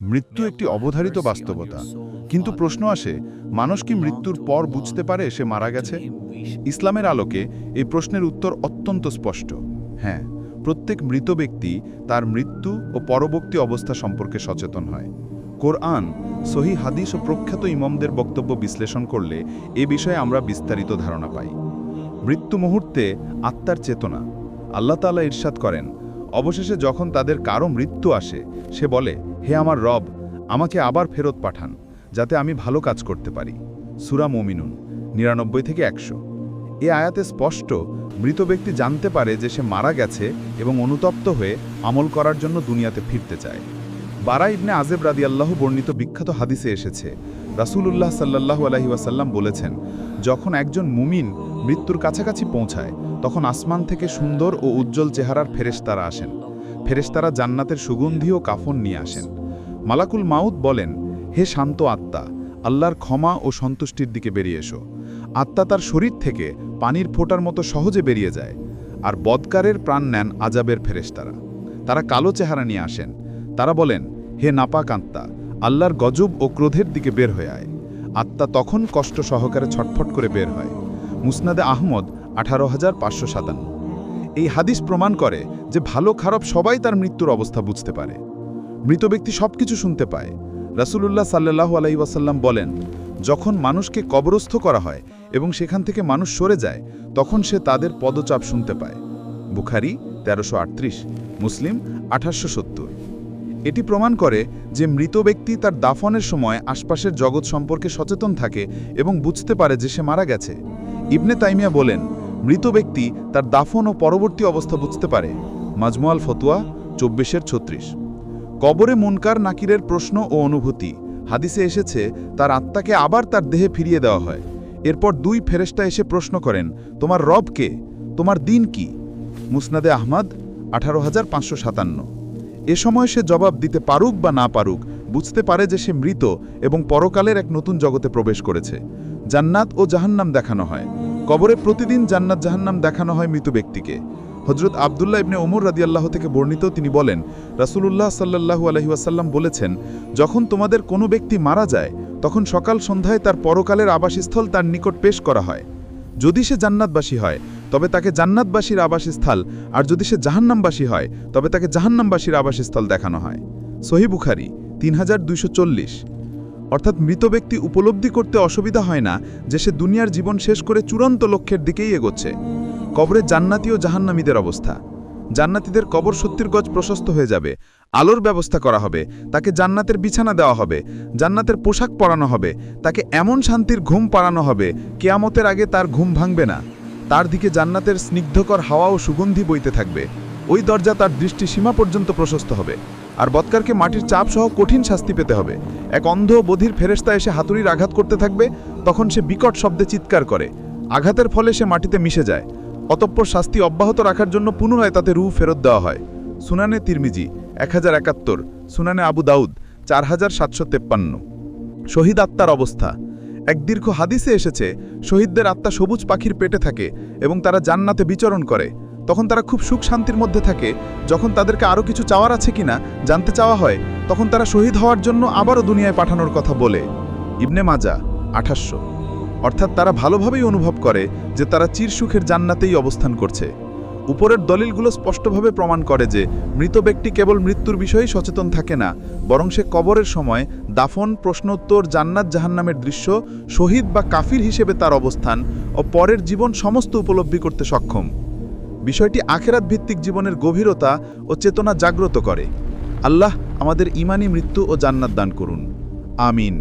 মৃত্যু একটি অবধারিত বাস্তবতা, কিন্তু প্রশ্ন আসে, মানুষ কি মৃত্যুর পর বুঝতে পারে সে মারা গেছে? ইসলামের আলোকে এই প্রশ্নের উত্তর অত্যন্ত স্পষ্ট। হ্যাঁ, প্রত্যেক মৃত ব্যক্তি তার মৃত্যু ও পরবর্তী অবস্থা সম্পর্কে সচেতন হয়। কোরআন, সহিহ হাদিস ও প্রখ্যাত ইমামদের বক্তব্য বিশ্লেষণ করলে এ বিষয়ে আমরা বিস্তারিত ধারণা পাই। মৃত্যু মুহূর্তে আত্মার চেতনা। আল্লাহ তাআলা ইরশাদ করেন, অবশেষে যখন তাদের কারো মৃত্যু আসে, সে বলে, হে আমার রব, আমাকে আবার ফেরত পাঠান, যাতে আমি ভালো কাজ করতে পারি। সূরা মুমিনুন ৯৯ থেকে ১০০। এ আয়াতে স্পষ্ট, মৃত ব্যক্তি জানতে পারে যে সে মারা গেছে এবং অনুতপ্ত হয়ে আমল করার জন্য দুনিয়াতে ফিরতে চায়। বারা ইবনে আজেব রাদিয়াল্লাহু বর্ণিত বিখ্যাত হাদিসে এসেছে, রাসূলুল্লাহ সাল্লাল্লাহু আলাইহি ওয়াসাল্লাম বলেছেন, যখন একজন মুমিন মৃত্যুর কাছাকাছি পৌঁছায়, তখন আসমান থেকে সুন্দর ও উজ্জ্বল চেহারার ফেরেশতারা আসেন। ফেরেশতারা জান্নাতের সুগন্ধি ও কাফন নিয়ে আসেন। মালাকুল মাউত বলেন, হে শান্ত আত্মা, আল্লাহর ক্ষমা ও সন্তুষ্টির দিকে বেরিয়ে এসো। আত্মা তার শরীর থেকে পানির ফোঁটার মতো সহজে বেরিয়ে যায়। আর বদকারের প্রাণ নেন আজাবের ফেরেশতারা। তারা কালো চেহারা নিয়ে আসেন। তারা বলেন, হে নাপাক আত্মা, আল্লাহর গজব ও ক্রোধের দিকে বের হয়ে আয়। আত্মা তখন কষ্ট সহকারে ছটফট করে বের হয়। মুসনাদে আহমদ ১৮,৫৫৭। এই হাদিস প্রমাণ করে যে ভালো খারাপ সবাই তার মৃত্যুর অবস্থা বুঝতে পারে। মৃত ব্যক্তি সবকিছু শুনতে পায়। রাসূলুল্লাহ সাল্লাল্লাহু আলাইহি ওয়াসাল্লাম বলেন, যখন মানুষকে কবরস্থ করা হয় এবং সেখান থেকে মানুষ সরে যায়, তখন সে তাদের পদচাপ শুনতে পায়। বুখারী ১৩৩৮, মুসলিম ১৮৭০। এটি প্রমাণ করে যে মৃত ব্যক্তি তার দাফনের সময় আশপাশের জগৎ সম্পর্কে সচেতন থাকে এবং বুঝতে পারে যে সে মারা গেছে। ইবনে তাইমিয়া বলেন, মৃত ব্যক্তি তার দাফন ও পরবর্তী অবস্থা বুঝতে পারে। মাজমুআল ফতোয়া ২৪/৩৬। কবরে মুনকার নাকিরের প্রশ্ন ও অনুভূতি। হাদিসে এসেছে, তার আত্মাকে আবার তার দেহে ফিরিয়ে দেওয়া হয়। এরপর দুই ফেরেশতা এসে প্রশ্ন করেন, তোমার রব কে? তোমার দিন কি? মুসনাদে আহমদ ১৮,৫৫৭। এ সময় সে জবাব দিতে পারুক বা না পারুক, বুঝতে পারে যে সে মৃত এবং পরকালের এক নতুন জগতে প্রবেশ করেছে। জান্নাত ও জাহান্নাম দেখানো হয়। কবরে প্রতিদিন জান্নাত জাহান্নাম দেখানো হয় মৃত ব্যক্তিকে। হযরত আব্দুল্লাহ ইবনে ওমর রাদিয়াল্লাহু থেকে বর্ণিত, তিনি বলেন, রাসূলুল্লাহ সাল্লাল্লাহু আলাইহি ওয়াসাল্লাম বলেছেন, যখন তোমাদের কোনো ব্যক্তি মারা যায়, তখন সকাল সন্ধ্যায় তার পরকালের আবাসস্থল তার নিকট পেশ করা হয়। যদি সে জান্নাতবাসী হয়, তবে তাকে জান্নাতবাসীর আবাসস্থল, আর যদি সে জাহান্নামবাসী হয়, তবে তাকে জাহান্নামবাসীর আবাসস্থল দেখানো হয়। সহিহ বুখারী ৩২৪০। অর্থাৎ মৃত ব্যক্তি উপলব্ধি করতে অসুবিধা হয় না যে সে দুনিয়ার জীবন শেষ করে চূড়ান্ত লক্ষ্যের দিকেই এগোচ্ছে। কবরে জান্নাতি ও জাহান্নামীদের অবস্থা। জান্নাতীদের কবর ৭০ গজ প্রশস্ত হয়ে যাবে। আলোর ব্যবস্থা করা হবে, তাকে জান্নাতের বিছানা দেওয়া হবে, জান্নাতের পোশাক পরানো হবে, তাকে এমন শান্তির ঘুম পাড়ানো হবে, কিয়ামতের আগে তার ঘুম ভাঙবে না। তার দিকে জান্নাতের স্নিগ্ধকর হাওয়া ও সুগন্ধি বইতে থাকবে। ওই দরজা তার দৃষ্টি সীমা পর্যন্ত প্রশস্ত হবে। আর বদকারকে মাটির চাপ সহ কঠিন শাস্তি পেতে হবে। এক অন্ধ বধির ফেরেশতা এসে হাতুড়ির আঘাত করতে থাকবে, তখন সে বিকট শব্দে চিৎকার করে। আঘাতের ফলে সে মাটিতে মিশে যায়। অতঃপর শাস্তি অব্যাহত রাখার জন্য পুনরায় তাতে রূহ ফেরত দেওয়া হয়। সুনানে তিরমিজি ১০৭১, সুনানে আবু দাউদ ৪৭৫৩। শহীদ আত্মার অবস্থা। এক দীর্ঘ হাদিসে এসেছে, শহীদদের আত্মা সবুজ পাখির পেটে থাকে এবং তারা জান্নাতে বিচরণ করে। তখন তারা খুব সুখ শান্তির মধ্যে থাকে। যখন তাদেরকে আরও কিছু চাওয়ার আছে কিনা জানতে চাওয়া হয়, তখন তারা শহীদ হওয়ার জন্য আবারও দুনিয়ায় পাঠানোর কথা বলে। ইবনে মাজা ২৮০০। অর্থাৎ তারা ভালোভাবেই অনুভব করে যে তারা চিরসুখের জান্নাতেই অবস্থান করছে। উপরের দলিলগুলো স্পষ্টভাবে প্রমাণ করে যে মৃত ব্যক্তি কেবল মৃত্যুর বিষয়েই সচেতন থাকে না, বরং সে কবরের সময় দাফন, প্রশ্নোত্তর, জান্নাত জাহান্নামের দৃশ্য, শহীদ বা কাফির হিসেবে তার অবস্থান ও পরের জীবন সমস্ত উপলব্ধি করতে সক্ষম। বিষয়টি আখেরাত ভিত্তিক জীবনের গভীরতা ও চেতনা জাগ্রত করে। আল্লাহ আমাদের ঈমানি মৃত্যু ও জান্নাত দান করুন। আমিন।